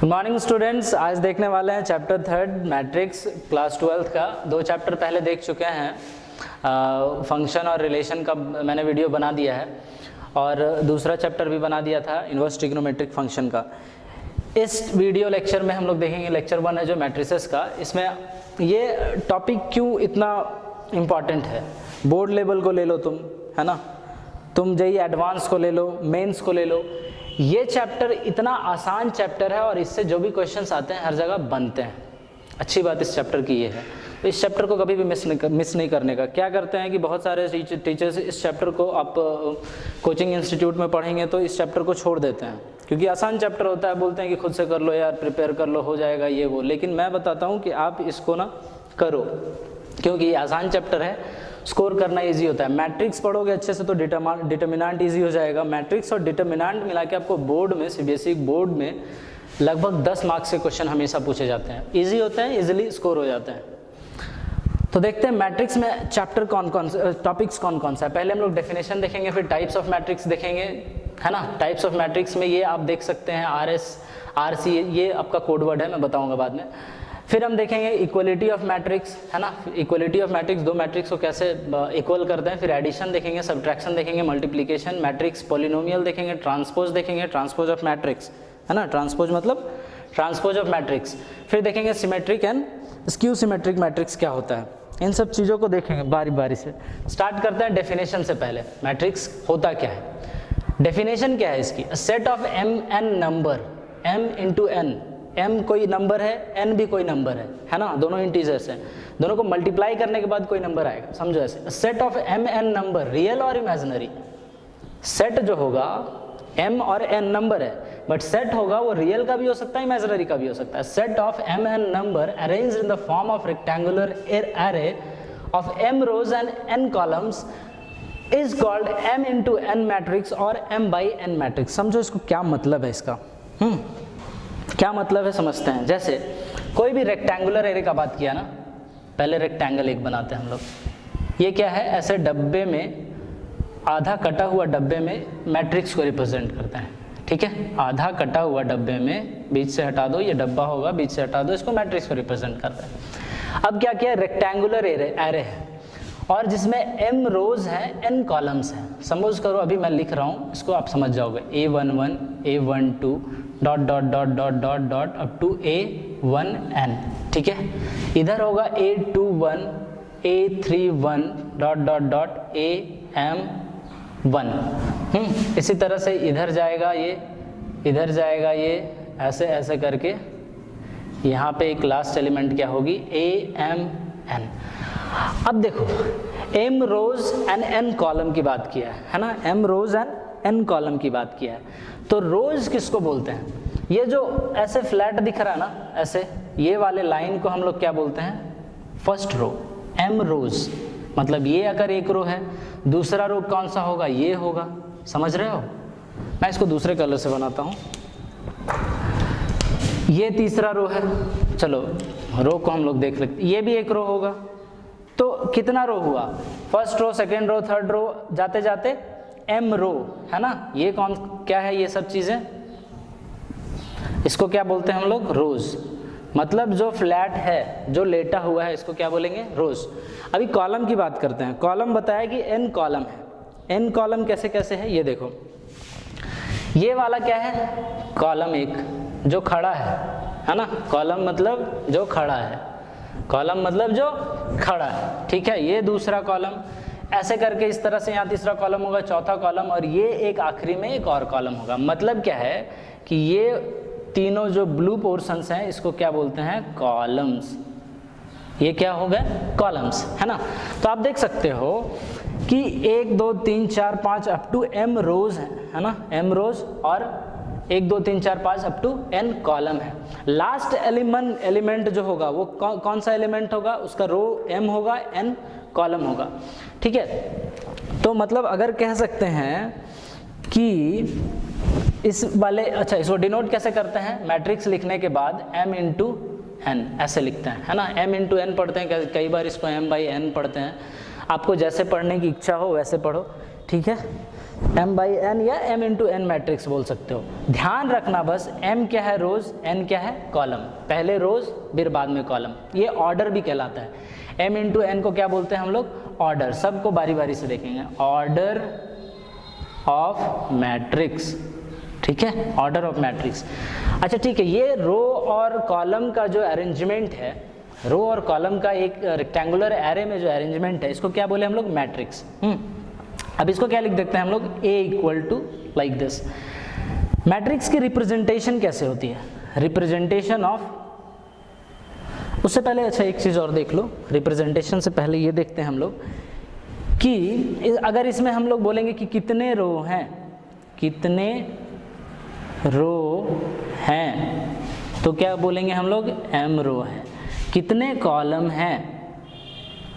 Good morning students, आज देखने वाले हैं चैप्टर 3 मैट्रिक्स क्लास 12 का। 2 चैप्टर पहले देख चुके हैं, फंक्शन और रिलेशन का मैंने वीडियो बना दिया है और दूसरा चैप्टर भी बना दिया था इन्वर्स ट्रिग्नोमेट्रिक फंक्शन का। इस वीडियो लेक्चर में हम लोग देखेंगे लेक्चर 1 है जो मैट्रिसेस का। इसमें ये टॉपिक क्यों इतना इम्पॉर्टेंट है, बोर्ड लेवल को ले लो तुम, है ना, तुम JEE एडवांस को ले लो, मेंस को ले लो, ये चैप्टर इतना आसान चैप्टर है और इससे जो भी क्वेश्चंस आते हैं हर जगह बनते हैं। अच्छी बात इस चैप्टर की ये है, तो इस चैप्टर को कभी भी मिस नहीं करने का। क्या करते हैं कि बहुत सारे टीचर्स इस चैप्टर को आप कोचिंग इंस्टीट्यूट में पढ़ेंगे तो इस चैप्टर को छोड़ देते हैं क्योंकि आसान चैप्टर होता है, बोलते हैं कि खुद से कर लो यार, प्रिपेयर कर लो, हो जाएगा ये वो। लेकिन मैं बताता हूँ कि आप इसको ना करो क्योंकि ये आसान चैप्टर है, स्कोर करना इजी होता है। मैट्रिक्स पढ़ोगे अच्छे से तो डिटर्मिनेंट इजी हो जाएगा। मैट्रिक्स और डिटर्मिनेंट मिला के आपको बोर्ड में, CBSE बोर्ड में लगभग 10 मार्क्स के क्वेश्चन हमेशा पूछे जाते हैं, इजी होते हैं, इजीली स्कोर हो जाते हैं। तो देखते हैं मैट्रिक्स में चैप्टर टॉपिक्स कौन कौन सा है। पहले हम लोग डेफिनेशन देखेंगे, फिर टाइप्स ऑफ मैट्रिक्स देखेंगे, है ना। टाइप्स ऑफ मैट्रिक्स में ये आप देख सकते हैं RS, RC, ये आपका कोड वर्ड है, मैं बताऊंगा बाद में। फिर हम देखेंगे इक्वलिटी ऑफ मैट्रिक्स, है ना, इक्वलिटी ऑफ मैट्रिक्स, 2 मैट्रिक्स को कैसे इक्वल करते हैं। फिर एडिशन देखेंगे, सब्ट्रैक्शन देखेंगे, मल्टीप्लिकेशन, मैट्रिक्स पॉलिनोमियल देखेंगे, ट्रांसपोज देखेंगे, ट्रांसपोज ऑफ मैट्रिक्स, है ना, ट्रांसपोज मतलब ट्रांसपोज ऑफ मैट्रिक्स। फिर देखेंगे symmetric and skew symmetric matrix क्या होता है। इन सब चीज़ों को देखेंगे बारी बारी से। स्टार्ट करते हैं डेफिनेशन से पहले। मैट्रिक्स होता क्या है, डेफिनेशन क्या है इसकी। Set of m n number, m into n, m कोई नंबर है, n भी कोई नंबर है ना, दोनों इंटीजर्स हैं, दोनों को मल्टीप्लाई करने के बाद कोई नंबर आएगा, समझो ऐसे। Set of m n number, real और इमेजिनरी। सेट जो होगा m और n नंबर है, बट सेट होगा वो रियल का भी हो सकता है, इमेजिनरी का भी हो सकता है। Set of m n number arranged in the form of rectangular array of m rows and n columns is called m into n matrix और m बाई n मैट्रिक्स। समझो इसको क्या मतलब है इसका, क्या मतलब है समझते हैं। जैसे कोई भी रेक्टेंगुलर एरे का बात किया ना, पहले रेक्टेंगल एक बनाते हैं हम लोग। ये क्या है, ऐसे डब्बे में, आधा कटा हुआ डब्बे में मैट्रिक्स को रिप्रेजेंट करते हैं, ठीक है। आधा कटा हुआ डब्बे में, बीच से हटा दो, ये डब्बा होगा, बीच से हटा दो, इसको मैट्रिक्स को रिप्रेजेंट करते हैं। अब क्या किया, रेक्टेंगुलर एरे है और जिसमें m रोज हैं, n कॉलम्स हैं। समझ करो, अभी मैं लिख रहा हूँ, इसको आप समझ जाओगे। A11, A12 dot dot dot dot dot dot up to A1n, ठीक है। इधर होगा A21, A31 dot dot dot AM1। इसी तरह से इधर जाएगा ये, इधर जाएगा ये, ऐसे ऐसे करके यहाँ पे एक लास्ट एलिमेंट क्या होगी, AMN। अब देखो, m rows and n column की बात किया है ना, m rows and n column की बात किया है। तो रोज किसको बोलते हैं, ये जो ऐसे फ्लैट दिख रहा है ना, ऐसे ये वाले लाइन को हम लोग क्या बोलते हैं, फर्स्ट रो, m रोज। मतलब ये अगर एक रो है, दूसरा रो कौन सा होगा, ये होगा, समझ रहे हो। मैं इसको दूसरे कलर से बनाता हूँ। ये तीसरा रो है, चलो रो को हम लोग देख लेते, ये भी एक रो होगा। तो कितना रो हुआ, first row, second row, third row, जाते जाते m रो, है ना। ये कौन क्या है, ये सब चीजें, इसको क्या बोलते हैं हम लोग, रोज। मतलब जो फ्लैट है, जो लेटा हुआ है, इसको क्या बोलेंगे, रोज। अभी कॉलम की बात करते हैं। कॉलम बताया कि n कॉलम है। n कॉलम कैसे कैसे है, ये देखो। ये वाला क्या है, कॉलम एक जो खड़ा है ना। कॉलम मतलब जो खड़ा है, कॉलम मतलब जो खड़ा है, ठीक है। ये दूसरा कॉलम, ऐसे करके इस तरह से यहाँ तीसरा कॉलम होगा, चौथा कॉलम, और ये एक आखिरी में एक और कॉलम होगा। मतलब क्या है कि ये तीनों जो ब्लू पोर्शंस हैं, इसको क्या बोलते हैं, कॉलम्स। ये क्या हो गए, कॉलम्स, है ना। तो आप देख सकते हो कि 1 2 3 4 5 अप टू m रोज है ना, m रोज, और 1 2 3 4 5 अप टू n कॉलम है। लास्ट एलिमेंट जो होगा वो कौन सा एलिमेंट होगा, उसका रो m होगा, n कॉलम होगा, ठीक है। तो मतलब अगर कह सकते हैं कि इस वाले, अच्छा इसको डिनोट कैसे करते हैं, मैट्रिक्स लिखने के बाद m इंटू n ऐसे लिखते हैं, है ना। m इंटू n पढ़ते हैं, कई बार इसको m बाई n पढ़ते हैं। आपको जैसे पढ़ने की इच्छा हो वैसे पढ़ो, ठीक है। m/n या m इंटू n मैट्रिक्स बोल सकते हो। ध्यान रखना बस m क्या है रोज, n क्या है कॉलम, पहले रोज फिर बाद में कॉलम, ये ऑर्डर भी कहलाता है। m इंटू n को क्या बोलते हैं हम लोग, ऑर्डर। सबको बारी बारी से देखेंगे, ऑर्डर ऑफ मैट्रिक्स, ठीक है, ऑर्डर ऑफ मैट्रिक्स। अच्छा ठीक है, ये रो और कॉलम का जो अरेंजमेंट है, रो और कॉलम का एक रेक्टेंगुलर एरे में जो अरेंजमेंट है, इसको क्या बोले हम लोग, मैट्रिक्स। अब इसको क्या लिख देते हैं हम लोग, A equal to like this. Matrix की रिप्रेजेंटेशन कैसे होती है, रिप्रेजेंटेशन ऑफ, उससे पहले अच्छा एक चीज़ और देख लो, रिप्रेजेंटेशन से पहले ये देखते हैं हम लोग कि अगर इसमें हम लोग बोलेंगे कि कितने रो हैं, कितने रो हैं, तो क्या बोलेंगे हम लोग, m रो है। कितने कॉलम हैं,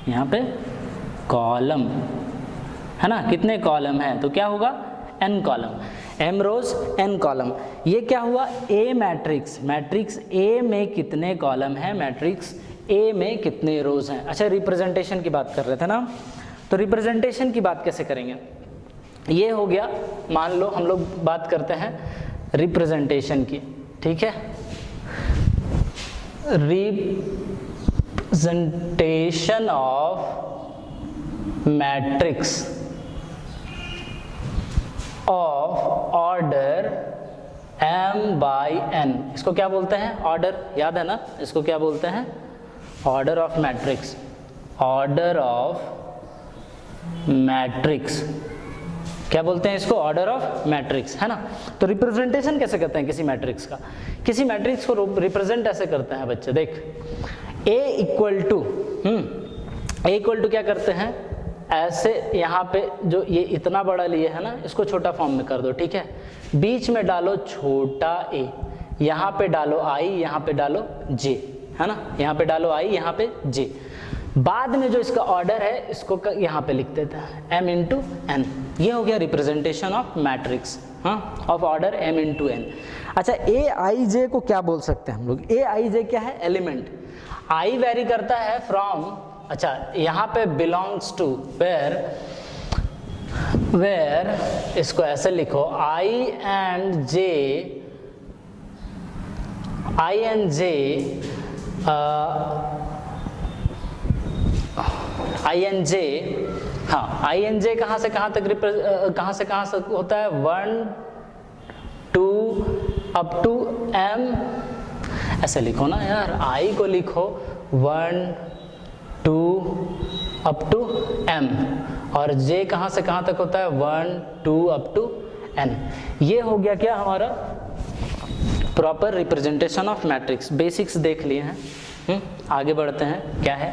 यहाँ पे कॉलम है ना, कितने कॉलम हैं, तो क्या होगा, n कॉलम, m रोज n कॉलम। ये क्या हुआ, A मैट्रिक्स, मैट्रिक्स A में कितने कॉलम हैं, मैट्रिक्स A में कितने रोज हैं। अच्छा रिप्रेजेंटेशन की बात कर रहे थे ना, तो रिप्रेजेंटेशन की बात कैसे करेंगे, ये हो गया, मान लो हम लोग बात करते हैं रिप्रेजेंटेशन की, ठीक है, representation of matrix of order m/n, इसको क्या बोलते हैं, ऑर्डर, याद है ना, इसको क्या बोलते हैं, order of matrix, order of matrix, क्या बोलते हैं इसको, ऑर्डर ऑफ मैट्रिक्स, है ना। तो रिप्रेजेंटेशन कैसे करते हैं किसी मैट्रिक्स का, किसी मैट्रिक्स को रिप्रेजेंट ऐसे करते हैं बच्चे, देख A equal to, A equal to क्या करते हैं, ऐसे यहाँ पे जो ये इतना बड़ा लिए है ना, इसको छोटा फॉर्म में कर दो, ठीक है, बीच में डालो छोटा a, यहाँ पे डालो i, यहाँ पे डालो j, है ना, यहाँ पे डालो i, यहाँ पे j, बाद में जो इसका ऑर्डर है इसको यहाँ पे लिख देते हैं m इंटू n। ये हो गया रिप्रेजेंटेशन ऑफ मैट्रिक्स, हाँ, of order m into n। अच्छा a i j को क्या बोल सकते हैं हम लोग, a i j क्या है, एलिमेंट, i वेरी करता है फ्रॉम, अच्छा यहाँ पे बिलोंग्स टू, वेयर इसको ऐसे लिखो, i and j, हाँ i and j कहाँ से कहाँ तक कहाँ से होता है, 1 2 अप टू m, ऐसे लिखो ना यार, i को लिखो 1 2 अप टू m, और j कहाँ से कहाँ तक होता है, 1 2 अप टू n। ये हो गया क्या हमारा proper representation of matrix. Basics देख लिए हैं, आगे बढ़ते हैं, क्या है,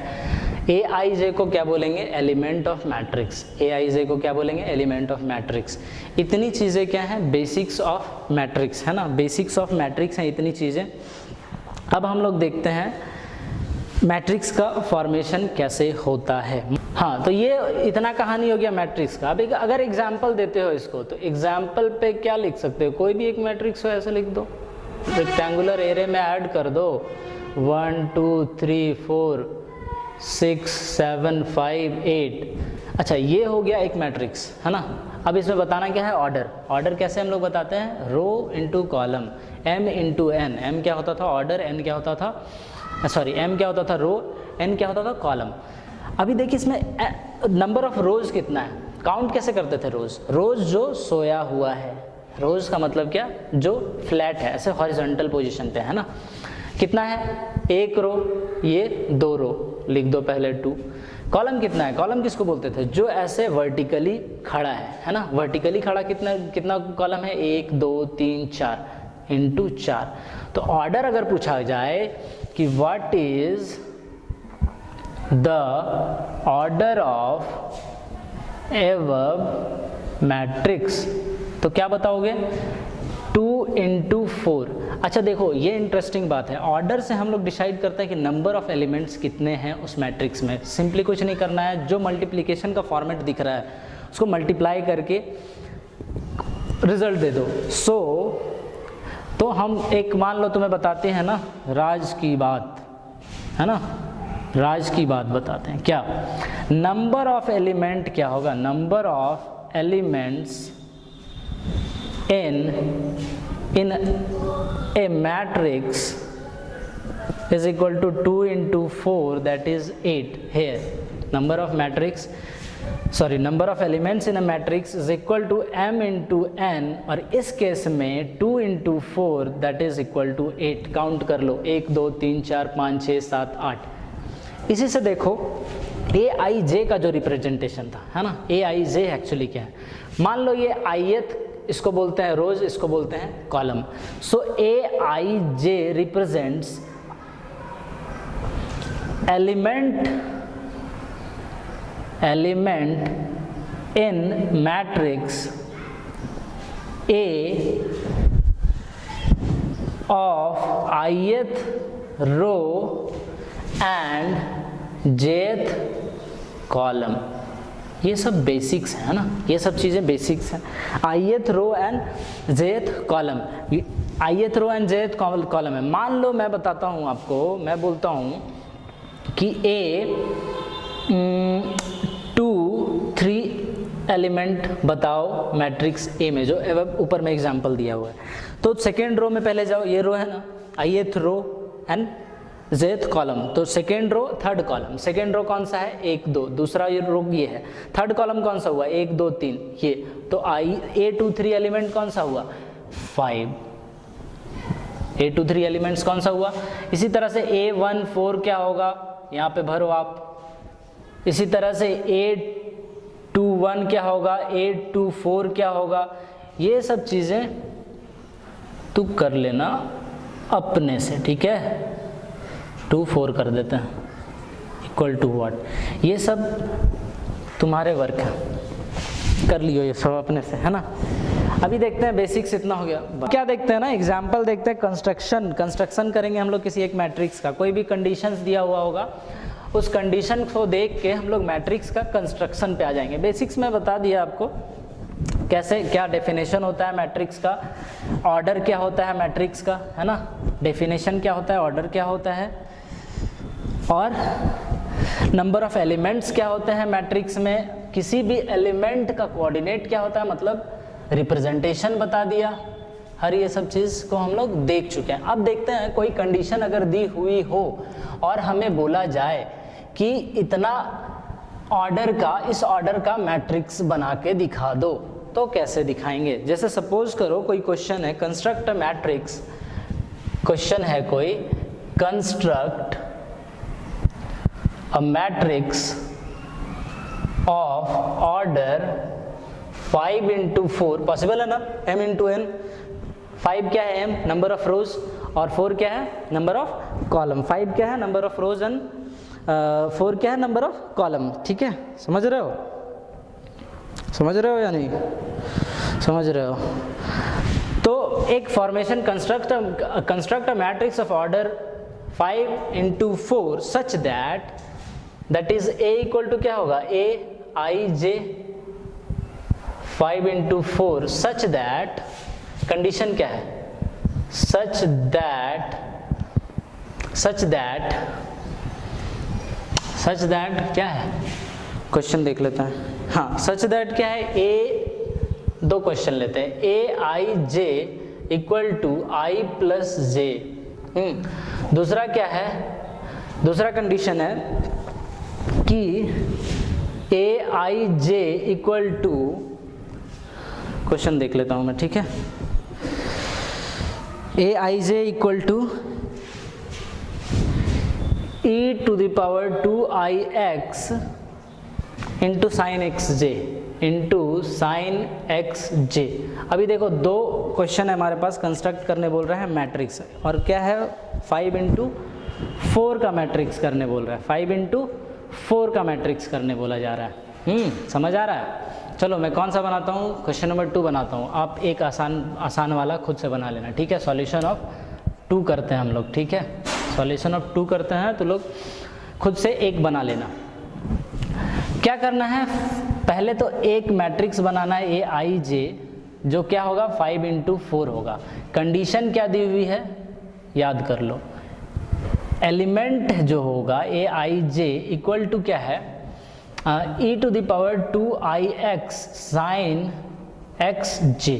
ए आई जे को क्या बोलेंगे, एलिमेंट ऑफ मैट्रिक्स, ए आई जे को क्या बोलेंगे, एलिमेंट ऑफ मैट्रिक्स। इतनी चीज़ें क्या हैं, बेसिक्स ऑफ मैट्रिक्स, है ना, बेसिक्स ऑफ मैट्रिक्स हैं इतनी चीज़ें। अब हम लोग देखते हैं मैट्रिक्स का फॉर्मेशन कैसे होता है। हाँ, तो ये इतना कहानी हो गया मैट्रिक्स का। अब अगर एग्जाम्पल देते हो इसको, तो एग्जाम्पल पे क्या लिख सकते हो, कोई भी एक मैट्रिक्स हो ऐसे लिख दो, रेक्टेंगुलर एरे में ऐड कर दो, 1 2 3 4 6 7 5 8। अच्छा, ये हो गया एक मैट्रिक्स, है ना। अब इसमें बताना क्या है, ऑर्डर। ऑर्डर कैसे हम लोग बताते हैं, row into column, m into n। m क्या होता था ऑर्डर, n क्या होता था, सॉरी m क्या होता था रो, n क्या होता था कॉलम। अभी देखिए इसमें नंबर ऑफ रोज कितना है, काउंट कैसे करते थे रोज, रोज जो सोया हुआ है, रोज का मतलब क्या, जो फ्लैट है, ऐसे हॉरिजॉन्टल पोजीशन पे, है ना। कितना है, एक रो, ये 2 रो, लिख दो पहले 2। कॉलम कितना है, कॉलम किसको बोलते थे, जो ऐसे वर्टिकली खड़ा है ना, वर्टिकली खड़ा कितना कॉलम है, 1 2 3 4 इंटू 4। तो ऑर्डर अगर पूछा जाए कि what is the order of एवब matrix, तो क्या बताओगे, 2 इंटू 4। अच्छा देखो, ये इंटरेस्टिंग बात है, ऑर्डर से हम लोग डिसाइड करते हैं कि नंबर ऑफ एलिमेंट्स कितने हैं उस मैट्रिक्स में। सिंपली कुछ नहीं करना है, जो मल्टीप्लिकेशन का फॉर्मेट दिख रहा है उसको मल्टीप्लाई करके रिजल्ट दे दो। तो हम एक, मान लो तुम्हें बताते हैं ना राज की बात, है ना, राज की बात बताते हैं, क्या नंबर ऑफ एलिमेंट क्या होगा, number of elements in a matrix is equal to 2 into 4, that is 8. Here number of elements in a matrix is equal to m into n, और इस केस में 2 into 4 that is equal to 8. Count कर लो, 1 2 3 4 5 6 7 8. इसी से देखो ए आई जे का जो representation था, है ना, ए आई जे एक्चुअली क्या है, मान लो ये आयत, इसको बोलते हैं रोज, इसको बोलते हैं column. So A I J represents element in matrix A of ith row and jth column. ये सब बेसिक्स है ना, ये सब चीज़ें बेसिक्स हैं. ith row and jth column, ith row and jth column है. मान लो मैं बताता हूँ आपको, मैं बोलता हूँ कि A 2 3 एलिमेंट बताओ मैट्रिक्स ए में, जो ऊपर में एग्जांपल दिया हुआ है. तो सेकेंड रो में पहले जाओ, ये रो है ना, ith row and jth column. तो second row third column, second row कौन सा है 1 2, दूसरा ये रो ये है, थर्ड कॉलम कौन सा हुआ 1 2 3 ये. तो A 2 3 एलिमेंट कौन सा हुआ 5, A 2 3 एलिमेंट्स कौन सा हुआ. इसी तरह से A 1 4 क्या होगा, यहाँ पे भरो आप. इसी तरह से A 2 1 क्या होगा, A 2 4 क्या होगा. ये सब चीज़ें तू कर लेना अपने से, ठीक है. 2 4 कर देते हैं इक्वल टू व्हाट, ये सब तुम्हारे वर्क है, कर लियो ये सब अपने से, है ना. अभी देखते हैं बेसिक्स इतना हो गया. क्या देखते हैं ना, एग्जाम्पल देखते हैं. कंस्ट्रक्शन करेंगे हम लोग किसी एक मैट्रिक्स का. कोई भी कंडीशंस दिया हुआ होगा, उस कंडीशन को देख के हम लोग मैट्रिक्स का कंस्ट्रक्शन पे आ जाएंगे. बेसिक्स में बता दिया आपको कैसे, क्या डेफिनेशन होता है मैट्रिक्स का, ऑर्डर क्या होता है मैट्रिक्स का, है ना. डेफिनेशन क्या होता है, ऑर्डर क्या होता है, और नंबर ऑफ एलिमेंट्स क्या होते हैं मैट्रिक्स में. किसी भी एलिमेंट का कोऑर्डिनेट क्या होता है, मतलब रिप्रेजेंटेशन बता दिया. हर ये सब चीज़ को हम लोग देख चुके हैं. अब देखते हैं कोई कंडीशन अगर दी हुई हो और हमें बोला जाए कि इतना ऑर्डर का, इस ऑर्डर का मैट्रिक्स बना के दिखा दो, तो कैसे दिखाएंगे. जैसे सपोज करो कोई क्वेश्चन है, कंस्ट्रक्ट अ मैट्रिक्स. क्वेश्चन है कोई, construct a matrix of order 5 into 4. Possible है ना, m into n. 5 क्या है m, नंबर ऑफ रोज, और 4 क्या है नंबर ऑफ कॉलम. 5 क्या है नंबर ऑफ रोज एंड 4 क्या है नंबर ऑफ कॉलम. ठीक है, समझ रहे हो, समझ रहे हो या नहीं समझ रहे हो. तो एक formation, construct a matrix of order 5 into 4 such that is A equal to क्या होगा, A I J 5 into 4 such that, condition क्या है, सच दैट क्या है, क्वेश्चन देख लेते हैं. हाँ, सच दैट क्या है, A, दो क्वेश्चन लेते हैं. A I J equal to I plus J. दूसरा क्या है, दूसरा कंडीशन है कि A I J equal to, question देख लेता हूं मैं, ठीक है. A I J equal to e to the power 2ix into sine x j into sine x j. अभी देखो दो क्वेश्चन है हमारे पास, कंस्ट्रक्ट करने बोल रहे हैं मैट्रिक्स, और क्या है 5 into 4 का मैट्रिक्स करने बोल रहा है. 5 into 4 का मैट्रिक्स करने बोला जा रहा है. समझ आ रहा है. चलो मैं कौन सा बनाता हूँ, क्वेश्चन नंबर 2 बनाता हूँ. आप एक आसान वाला खुद से बना लेना, ठीक है. सॉल्यूशन ऑफ 2 करते हैं हम लोग, ठीक है. सॉल्यूशन ऑफ 2 करते हैं तो लोग खुद से एक बना लेना. क्या करना है, पहले तो एक मैट्रिक्स बनाना है A I J, जो क्या होगा 5 into 4 होगा. कंडीशन क्या दी हुई है याद कर लो. एलिमेंट जो होगा A I J equal to क्या है, e to the power 2ix sine x j,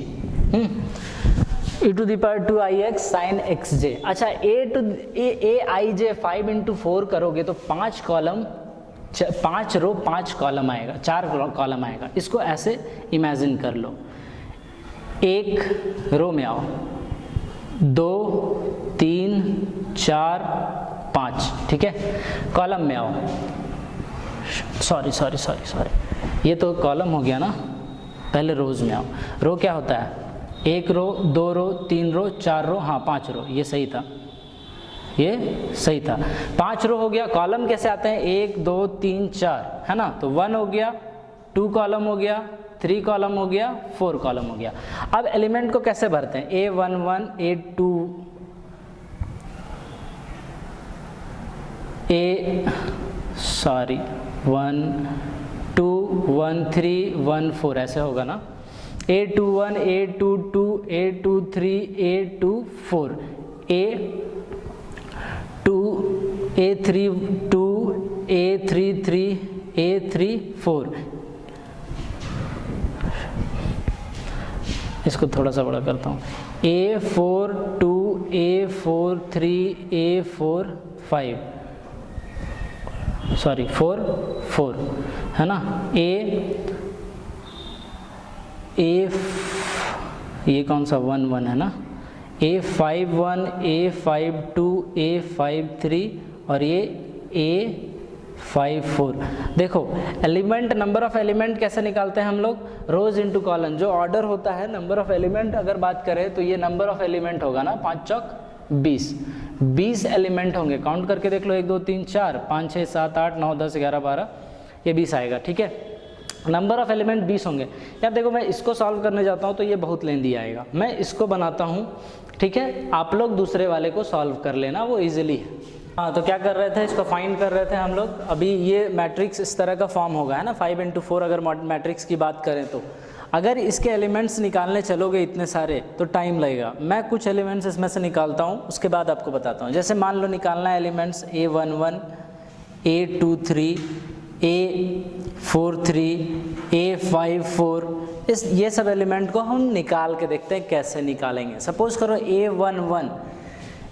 e to the power 2ix sine x j. अच्छा ए आई जे 5 इंटू 4 करोगे तो 5 कॉलम, 5 रो 5 कॉलम आएगा, 4 कॉलम आएगा। इसको ऐसे इमेजिन कर लो, एक रो में आओ, 2 3 4 5, ठीक है। कॉलम में आओ, सॉरी ये तो कॉलम हो गया ना, पहले रोज में आओ। रो क्या होता है, 1 रो 2 रो 3 रो 4 रो, हाँ 5 रो, ये सही था, ये सही था। 5 रो हो गया। कॉलम कैसे आते हैं, 1 2 3 4, है ना। तो 1 हो गया, 2 कॉलम हो गया, 3 कॉलम हो गया, 4 कॉलम हो गया। अब एलिमेंट को कैसे भरते हैं, A11 A2 1 2 1 3 1 4 ऐसे होगा ना। A21 A22 A23 A24 A2 A32 A33 A34। इसको थोड़ा सा बड़ा करता हूँ, A42 A43 A45, सॉरी 4 है ना। ये कौन सा 1 1 है ना, A51 A52 A53 और ये A54। देखो एलिमेंट, नंबर ऑफ एलिमेंट कैसे निकालते हैं हम लोग, रोज इनटू कॉलम। जो ऑर्डर होता है नंबर ऑफ एलिमेंट अगर बात करें तो ये नंबर ऑफ एलिमेंट होगा ना, 5 चौक 20 एलिमेंट होंगे। काउंट करके देख लो, 1 2 3 4 5 6 7 8 9 10 11 12, ये 20 आएगा, ठीक है। नंबर ऑफ एलिमेंट 20 होंगे। यार देखो मैं इसको सॉल्व करने जाता हूँ तो ये बहुत लेंदी आएगा, मैं इसको बनाता हूँ, ठीक है। आप लोग दूसरे वाले को सॉल्व कर लेना, वो इजीली है। हाँ तो क्या कर रहे थे, इसको फाइंड कर रहे थे हम लोग। अभी ये मैट्रिक्स इस तरह का फॉर्म होगा, है ना, 5 इंटू 4 अगर मैट्रिक्स की बात करें तो। अगर इसके एलिमेंट्स निकालने चलोगे इतने सारे तो टाइम लगेगा। मैं कुछ एलिमेंट्स इसमें से निकालता हूँ, उसके बाद आपको बताता हूँ। जैसे मान लो निकालना है elements A11 A23 A43 A54, ये सब एलिमेंट को हम निकाल के देखते हैं कैसे निकालेंगे। सपोज करो A11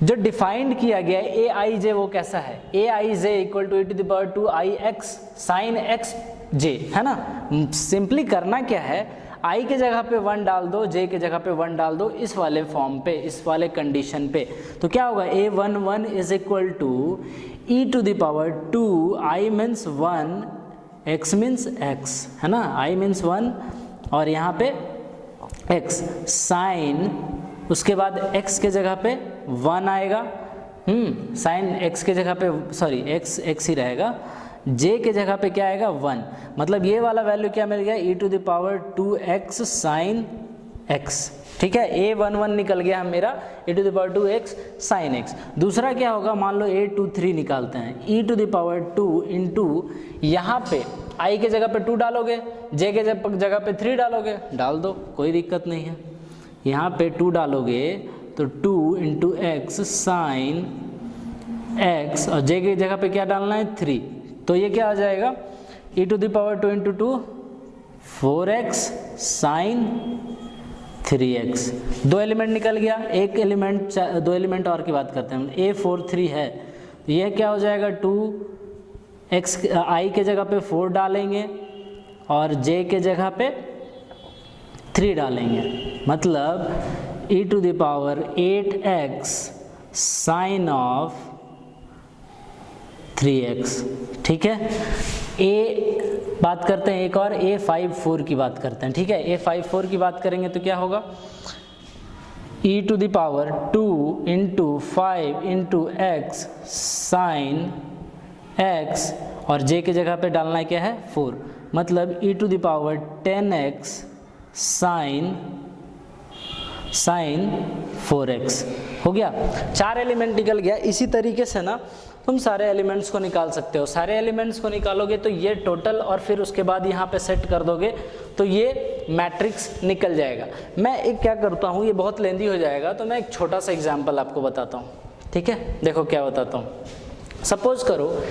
जो डिफाइंड किया गया है Aij, वो कैसा है, Aij equal to e⁻²ix sine x j, है ना। सिंपली करना क्या है, i के जगह पे 1 डाल दो, j के जगह पे 1 डाल दो, इस वाले फॉर्म पे, इस वाले कंडीशन पे। तो क्या होगा, A11 is equal to e⁻², i means 1, x means x, है ना, i मीन्स 1 और यहाँ पे x साइन, उसके बाद x के जगह पे 1 आएगा, साइन x के जगह पे, सॉरी x ही रहेगा, j के जगह पे क्या आएगा 1, मतलब ये वाला वैल्यू क्या मिल गया, e⁻²x साइन x, ठीक है। A11 निकल गया मेरा e⁻²x साइन x। दूसरा क्या होगा, मान लो A23 निकालते हैं, e⁻² इंटू यहाँ पे i के जगह पे 2 डालोगे, j के जगह पे 3 डालोगे, डाल दो कोई दिक्कत नहीं है। यहाँ पे 2 डालोगे तो 2 इंटू एक्स साइन x और j की जगह पे क्या डालना है 3, तो ये क्या आ जाएगा e⁻² into 2 4x sign 3x। 2 element निकल गया, एक एलिमेंट, 2 एलिमेंट और की बात करते हैं। A43 है तो यह क्या हो जाएगा 2x, i के जगह पे 4 डालेंगे और j के जगह पे 3 डालेंगे, मतलब e⁻8x साइन ऑफ 3x, ठीक है। बात करते हैं एक और, A54 की बात करते हैं, ठीक है। A54 की बात करेंगे तो क्या होगा, e⁻² into 5 into x sine x और j के जगह पे डालना क्या है 4, मतलब e⁻10x साइन 4x हो गया। 4 एलिमेंट निकल गया। इसी तरीके से ना तुम सारे एलिमेंट्स को निकाल सकते हो। सारे एलिमेंट्स को निकालोगे तो ये टोटल और फिर उसके बाद यहाँ पे सेट कर दोगे तो ये मैट्रिक्स निकल जाएगा। मैं एक क्या करता हूँ, ये बहुत लेंदी हो जाएगा तो मैं एक छोटा सा एग्जाम्पल आपको बताता हूँ, ठीक है। देखो क्या बताता हूँ। सपोज करो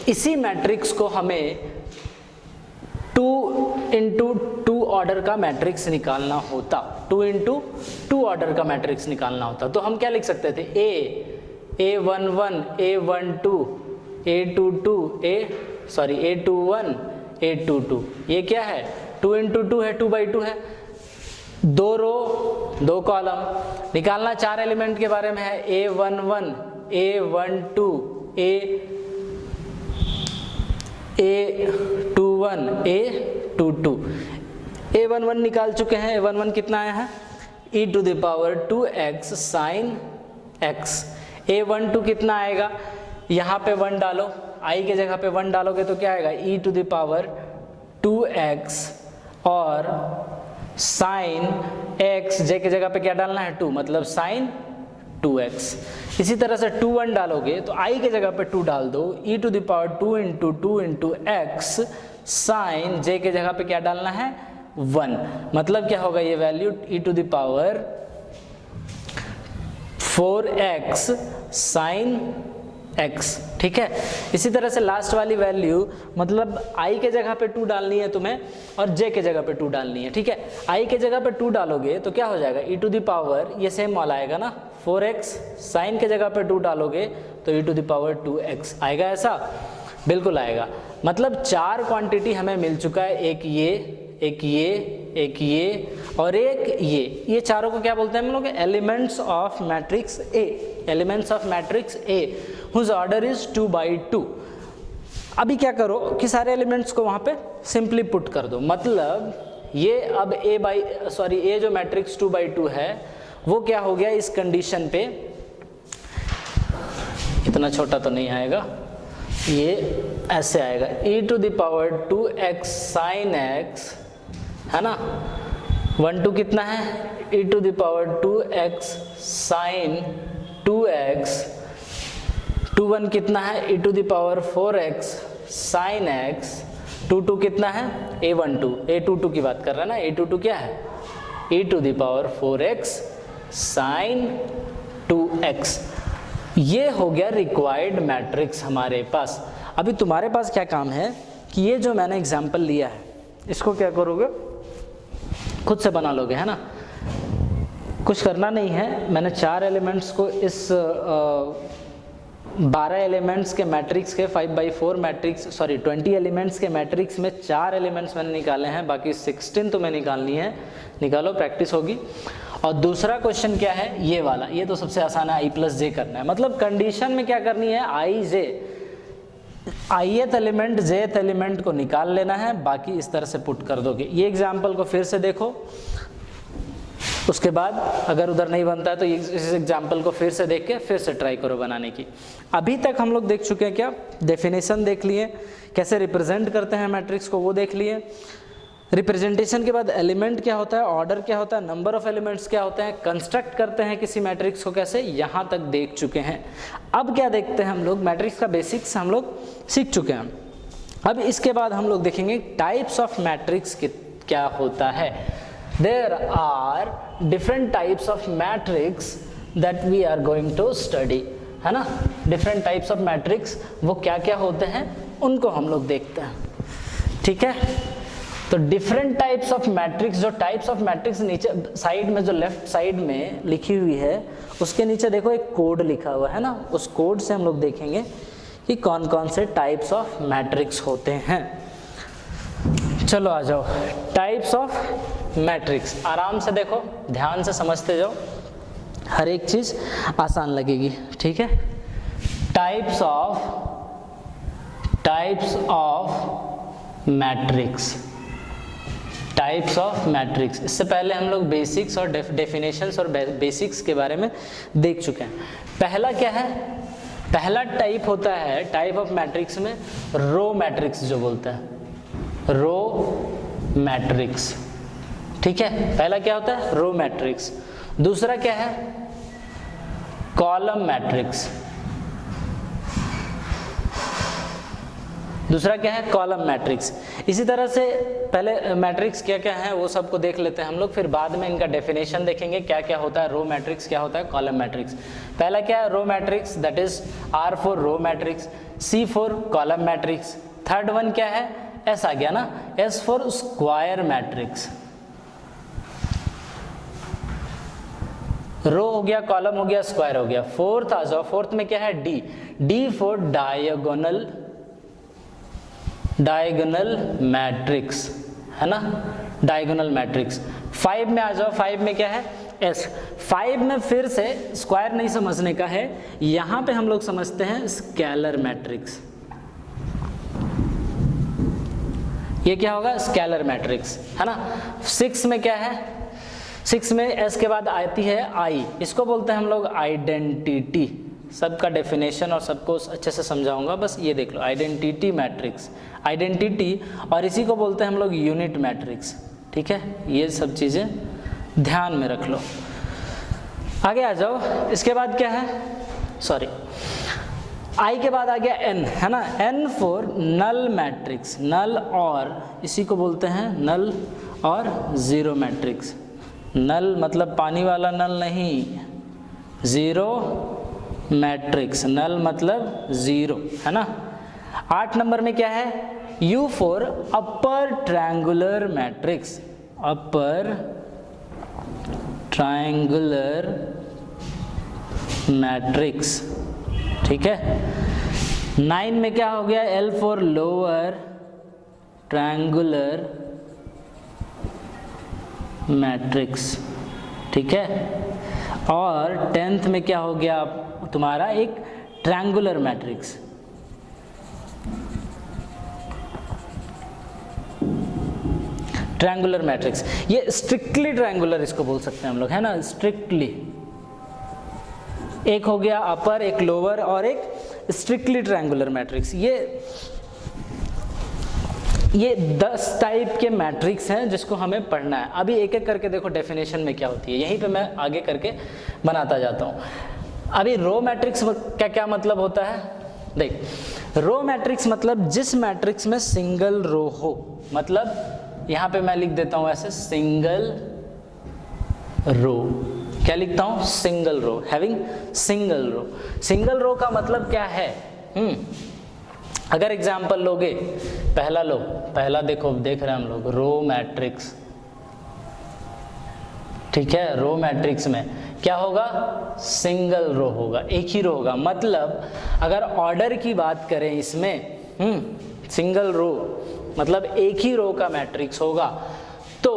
इसी मैट्रिक्स को हमें 2 इंटू 2 ऑर्डर का मैट्रिक्स निकालना होता, 2 इंटू 2 ऑर्डर का मैट्रिक्स निकालना होता, तो हम क्या लिख सकते थे, A11 A12 A22 A21 A22, ये क्या है 2 इंटू 2 है, 2/2 है, 2 रो 2 कॉलम। निकालना 4 एलिमेंट के बारे में है, A11 A12 A21 A22। A11 निकाल चुके हैं, A11 कितना आया है e⁻²x sin x। A12 कितना आएगा, यहाँ पे 1 डालो, i के जगह पे 1 डालोगे तो क्या आएगा e⁻²x और sin x, j के जगह पे क्या डालना है 2, मतलब sin 2x। इसी तरह से 2 1 डालोगे तो i के जगह पे 2 डाल दो, e⁻² into 2 into x sin j के जगह पे क्या डालना है 1, मतलब क्या होगा ये वैल्यू e⁻4x sin x। ठीक है, इसी तरह से लास्ट वाली वैल्यू, मतलब i के जगह पे 2 डालनी है तुम्हें और j के जगह पे 2 डालनी है। ठीक है, i के जगह पे 2 डालोगे तो क्या हो जाएगा e⁻, ये सेम वाला आएगा ना 4x, sin के जगह पे 2 डालोगे तो e⁻2x आएगा, ऐसा बिल्कुल आएगा। मतलब 4 क्वांटिटी हमें मिल चुका है, एक ये और एक ये चारों को क्या बोलते हैं हम लोग, elements of matrix A, elements of matrix A whose order is 2/2। अभी क्या करो कि सारे एलिमेंट्स को वहां पे सिंपली पुट कर दो, मतलब ये अब A जो मैट्रिक्स 2/2 है वो क्या हो गया इस कंडीशन पे, इतना छोटा तो नहीं आएगा, ये ऐसे आएगा e⁻2x sin x, है ना, 1 2 कितना है e⁻2x sin 2x, 2 1 कितना है e⁻4x sin x, 2 2 कितना है A12 की बात कर रहा है ना, A22 क्या है e⁻4x sin 2x। ये हो गया रिक्वायर्ड मैट्रिक्स हमारे पास। अभी तुम्हारे पास क्या काम है कि ये जो मैंने एग्जांपल लिया है इसको क्या करोगे, खुद से बना लोगे, है ना, कुछ करना नहीं है। मैंने 4 एलिमेंट्स को इस 12 एलिमेंट्स के मैट्रिक्स के 5/4 मैट्रिक्स 20 एलिमेंट्स के मैट्रिक्स में 4 एलिमेंट्स मैंने निकाले हैं, बाकी 16 तुम्हें निकालनी है, निकालो, प्रैक्टिस होगी। और दूसरा क्वेश्चन क्या है, ये वाला, ये तो सबसे आसान है, i+j करना है, मतलब कंडीशन में क्या करनी है, ith एलिमेंट jth एलिमेंट को निकाल लेना है, बाकी इस तरह से पुट कर दोगे। ये एग्जाम्पल को फिर से देखो, उसके बाद अगर उधर नहीं बनता है तो इस एग्जाम्पल को फिर से देख के फिर से ट्राई करो बनाने की। अभी तक हम लोग देख चुके हैं क्या, डेफिनेशन देख लिए, कैसे रिप्रेजेंट करते हैं मैट्रिक्स को वो देख लिए, रिप्रेजेंटेशन के बाद एलिमेंट क्या होता है, ऑर्डर क्या होता है, नंबर ऑफ एलिमेंट्स क्या होते हैं, कंस्ट्रक्ट करते हैं किसी मैट्रिक्स को कैसे, यहाँ तक देख चुके हैं। अब क्या देखते हैं हम लोग, मैट्रिक्स का बेसिक्स हम लोग सीख चुके हैं। अब इसके बाद हम लोग देखेंगे टाइप्स ऑफ मैट्रिक्स क्या होता है। There are different types of matrix that we are going to study, है ना, डिफरेंट टाइप्स ऑफ मैट्रिक्स वो क्या क्या होते हैं उनको हम लोग देखते हैं। ठीक है, तो डिफरेंट टाइप्स ऑफ मैट्रिक्स, जो टाइप्स ऑफ मैट्रिक्स नीचे साइड में, जो लेफ्ट साइड में लिखी हुई है उसके नीचे देखो एक कोड लिखा हुआ है ना, उस कोड से हम लोग देखेंगे कि कौन कौन से टाइप्स ऑफ मैट्रिक्स होते हैं। चलो आ जाओ, टाइप्स ऑफ मैट्रिक्स, आराम से देखो, ध्यान से समझते जाओ, हर एक चीज आसान लगेगी। ठीक है, types of matrix, types of matrix. इससे पहले हम लोग बेसिक्स और डेफिनेशंस और बेसिक्स के बारे में देख चुके हैं। पहला क्या है, पहला टाइप होता है टाइप ऑफ मैट्रिक्स में रो मैट्रिक्स, जो बोलते हैं रो मैट्रिक्स। ठीक है, पहला क्या होता है रो मैट्रिक्स। दूसरा क्या है कॉलम मैट्रिक्स, दूसरा क्या है कॉलम मैट्रिक्स। इसी तरह से पहले मैट्रिक्स क्या क्या है वो सबको देख लेते हैं हम लोग, फिर बाद में इनका डेफिनेशन देखेंगे क्या क्या होता है रो मैट्रिक्स, क्या होता है कॉलम मैट्रिक्स। पहला क्या है row matrix, that is R for row matrix, C for column matrix. Third one क्या है, S आ गया ना, S for square matrix. Row हो गया, कॉलम हो गया, स्क्वायर हो गया। फोर्थ आ जाओ, फोर्थ में क्या है, D. D for diagonal matrix, है ना, डायगोनल मैट्रिक्स। 5 में आ जाओ, 5 में क्या है, एस। 5 में फिर से स्क्वायर नहीं समझने का है, यहां पे हम लोग समझते हैं स्केलर मैट्रिक्स। ये क्या होगा, स्केलर मैट्रिक्स, है ना। 6 में क्या है, 6 में एस के बाद आती है आई, इसको बोलते हैं हम लोग आइडेंटिटी। सबका डेफिनेशन और सबको अच्छे से समझाऊंगा, बस ये देख लो, आइडेंटिटी मैट्रिक्स, आइडेंटिटी, और इसी को बोलते हैं हम लोग यूनिट मैट्रिक्स। ठीक है, ये सब चीज़ें ध्यान में रख लो। आगे आ जाओ, इसके बाद क्या है, सॉरी, आई के बाद आ गया एन, है ना। एन फॉर नल मैट्रिक्स, नल और, इसी को बोलते हैं नल और जीरो मैट्रिक्स। नल मतलब पानी वाला नल नहीं, जीरो मैट्रिक्स, नल मतलब जीरो, है ना। 8 नंबर में क्या है, you for upper triangular matrix, upper triangular matrix. ठीक है। 9 में क्या हो गया, L for lower triangular matrix. ठीक है। और 10th में क्या हो गया तुम्हारा, एक ट्रायंगुलर मैट्रिक्स। ट्रायंगुलर मैट्रिक्स, ये स्ट्रिक्टली ट्रायंगुलर इसको बोल सकते हैं हम लोग, है ना, स्ट्रिक्टली। एक हो गया अपर, एक लोअर, और एक स्ट्रिक्टली ट्रायंगुलर मैट्रिक्स। ये 10 टाइप के मैट्रिक्स हैं जिसको हमें पढ़ना है। अभी एक एक करके देखो डेफिनेशन में क्या होती है, यहीं पे मैं आगे करके बनाता जाता हूँ। अभी रो मैट्रिक्स का क्या मतलब होता है, देख, रो मैट्रिक्स मतलब जिस मैट्रिक्स में सिंगल रो हो, मतलब यहाँ पे मैं लिख देता हूँ ऐसे, सिंगल रो। क्या लिखता हूँ, single row, having single row. Single row का मतलब क्या है, अगर एग्जाम्पल लोगे, पहला लो, पहला देखो, देख रहे हैं हम लोग रो मैट्रिक्स। ठीक है, रो मैट्रिक्स में क्या होगा, सिंगल रो होगा, एक ही रो होगा। मतलब अगर ऑर्डर की बात करें इसमें, सिंगल रो मतलब एक ही रो का मैट्रिक्स होगा। तो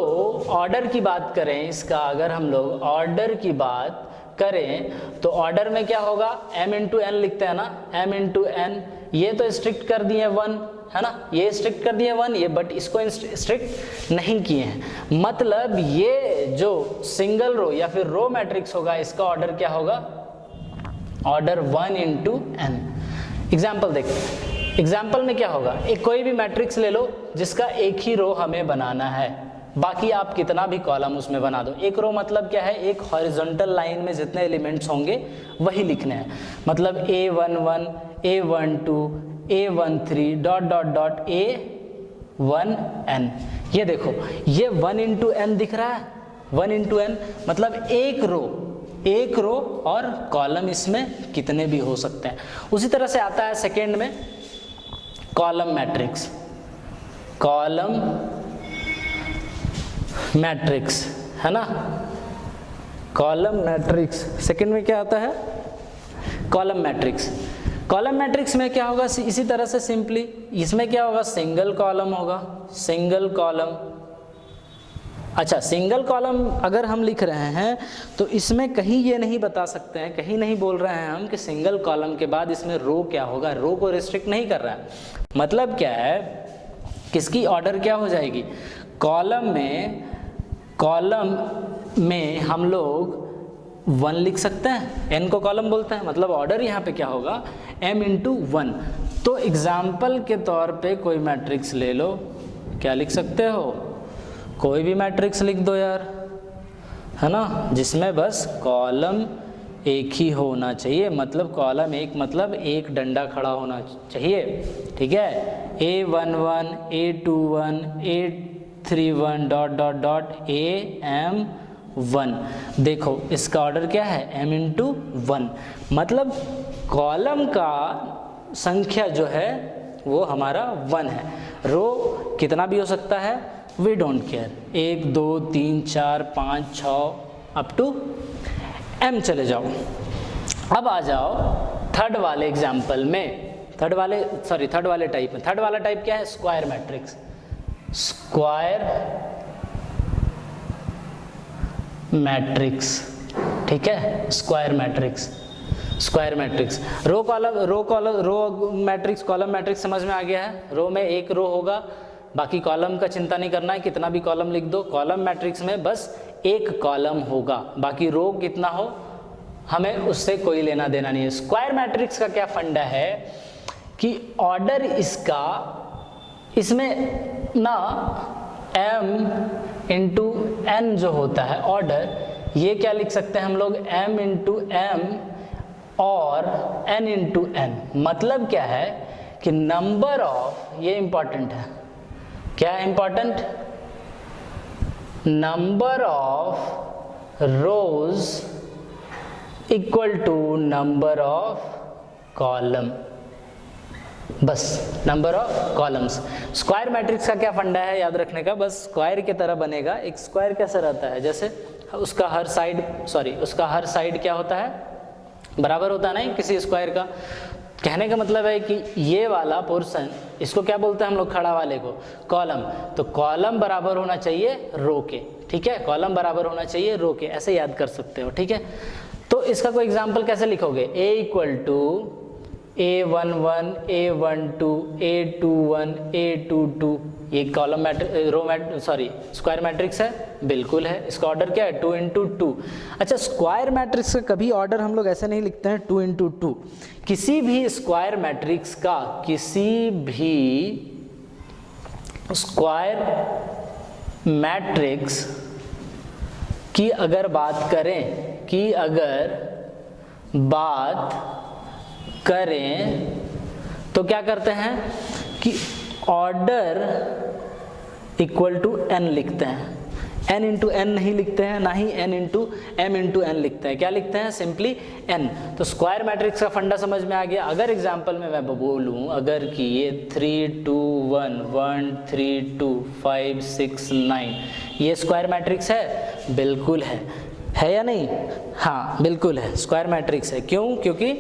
ऑर्डर की बात करें इसका, अगर हम लोग ऑर्डर की बात करें तो ऑर्डर में क्या होगा, m इंटू एन लिखते हैं ना, m इंटू एन। ये तो स्ट्रिक्ट कर दिए 1, है ना, ये स्ट्रिक्ट कर दिए 1, ये बट इसको स्ट्रिक्ट नहीं किए हैं। मतलब ये जो सिंगल रो या फिर रो मैट्रिक्स होगा, इसका ऑर्डर क्या होगा, ऑर्डर 1 इंटू एन। एग्जाम्पल देखते हैं, एग्जाम्पल में क्या होगा, एक कोई भी मैट्रिक्स ले लो जिसका एक ही रो हमें बनाना है, बाकी आप कितना भी कॉलम उसमें बना दो। एक रो मतलब क्या है, एक हॉरिजॉन्टल लाइन में जितने एलिमेंट्स होंगे वही लिखने हैं। मतलब A11, A12, A13 dot dot dot A1n। ये देखो, ये 1 इंटू एन दिख रहा है, 1 इंटू एन मतलब एक रो और कॉलम इसमें कितने भी हो सकते हैं। उसी तरह से आता है सेकेंड में कॉलम मैट्रिक्स, कॉलम मैट्रिक्स, है ना, कॉलम मैट्रिक्स। सेकंड में क्या आता है, कॉलम मैट्रिक्स। कॉलम मैट्रिक्स में क्या होगा, इसी तरह से सिंपली, इसमें क्या होगा, सिंगल कॉलम होगा, सिंगल कॉलम। अच्छा, सिंगल कॉलम अगर हम लिख रहे हैं तो इसमें कहीं ये नहीं बता सकते हैं, कहीं नहीं बोल रहे हैं हम कि सिंगल कॉलम के बाद इसमें रो क्या होगा, रो को रिस्ट्रिक्ट नहीं कर रहा है। मतलब क्या है, किसकी ऑर्डर क्या हो जाएगी, कॉलम में हम लोग 1 लिख सकते हैं, n को कॉलम बोलते हैं, मतलब ऑर्डर यहाँ पे क्या होगा, m इंटू 1। तो एग्जाम्पल के तौर पे कोई मैट्रिक्स ले लो, क्या लिख सकते हो, कोई भी मैट्रिक्स लिख दो यार, है ना, जिसमें बस कॉलम एक ही होना चाहिए। मतलब कॉलम एक मतलब एक डंडा खड़ा होना चाहिए। ठीक है, A11, A21, A31 dot dot dot AM1। देखो इसका ऑर्डर क्या है, m इंटू 1। मतलब कॉलम का संख्या जो है वो हमारा 1 है। रो कितना भी हो सकता है, we don't care, 1 2 3 4 5 6 up to m चले जाओ। अब आ जाओ थर्ड वाले एग्जाम्पल में, थर्ड वाले टाइप में। थर्ड वाला टाइप क्या है? Square matrix. स्क्वायर मैट्रिक्स, ठीक है, square matrix. Square matrix, row matrix, column matrix समझ में आ गया है। रो में एक रो होगा, बाकी कॉलम का चिंता नहीं करना है, कितना भी कॉलम लिख दो। कॉलम मैट्रिक्स में बस एक कॉलम होगा, बाकी रो कितना हो हमें उससे कोई लेना देना नहीं है। स्क्वायर मैट्रिक्स का क्या फंडा है कि ऑर्डर इसका, इसमें ना m इंटू n जो होता है ऑर्डर, ये क्या लिख सकते हैं हम लोग? m इंटू m और n इंटू n। मतलब क्या है कि नंबर ऑफ, ये इंपॉर्टेंट है, क्या है important? Number of rows equal to number of column, बस number of columns. Square matrix का क्या फंडा है याद रखने का? बस स्क्वायर की तरह बनेगा। एक स्क्वायर कैसा रहता है? जैसे उसका हर साइड क्या होता है? बराबर होता है ना किसी स्क्वायर का। कहने का मतलब है कि ये वाला पोर्शन, इसको क्या बोलते हैं हम लोग? खड़ा वाले को कॉलम। तो कॉलम बराबर होना चाहिए रो के, ठीक है, कॉलम बराबर होना चाहिए रो के, ऐसे याद कर सकते हो, ठीक है। तो इसका कोई एग्जांपल कैसे लिखोगे? a equal to a11 a12 a21 a22, ये कॉलम स्क्वायर मैट्रिक्स है, बिल्कुल है। इसका ऑर्डर क्या है? 2 इंटू 2। अच्छा, स्क्वायर मैट्रिक्स का कभी ऑर्डर हम लोग ऐसे नहीं लिखते हैं 2 इंटू 2। किसी भी स्क्वायर मैट्रिक्स का, किसी भी स्क्वायर मैट्रिक्स की अगर बात करें तो क्या करते हैं कि ऑर्डर इक्वल टू n लिखते हैं। n इंटू n नहीं लिखते हैं, ना ही n into m into n लिखते हैं। क्या लिखते हैं? Simply n। तो स्क्वायर मैट्रिक्स का फंडा समझ में आ गया। अगर एग्जांपल में मैं बोलूं अगर कि ये 3 2 1 1 3 2 5 6 9, ये स्क्वायर मैट्रिक्स है? बिल्कुल है या नहीं? हाँ बिल्कुल है, स्क्वायर मैट्रिक्स है। क्यों? क्योंकि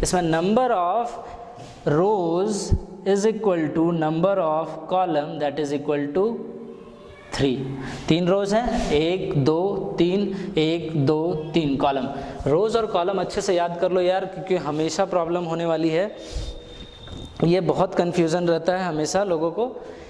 इसमें number of rows is equal to number of column that is equal to 3। 3 rows हैं, 1 2 3, 1 2 3 कॉलम। रोज और कॉलम अच्छे से याद कर लो यार, क्योंकि हमेशा प्रॉब्लम होने वाली है, ये बहुत कंफ्यूजन रहता है हमेशा लोगों को।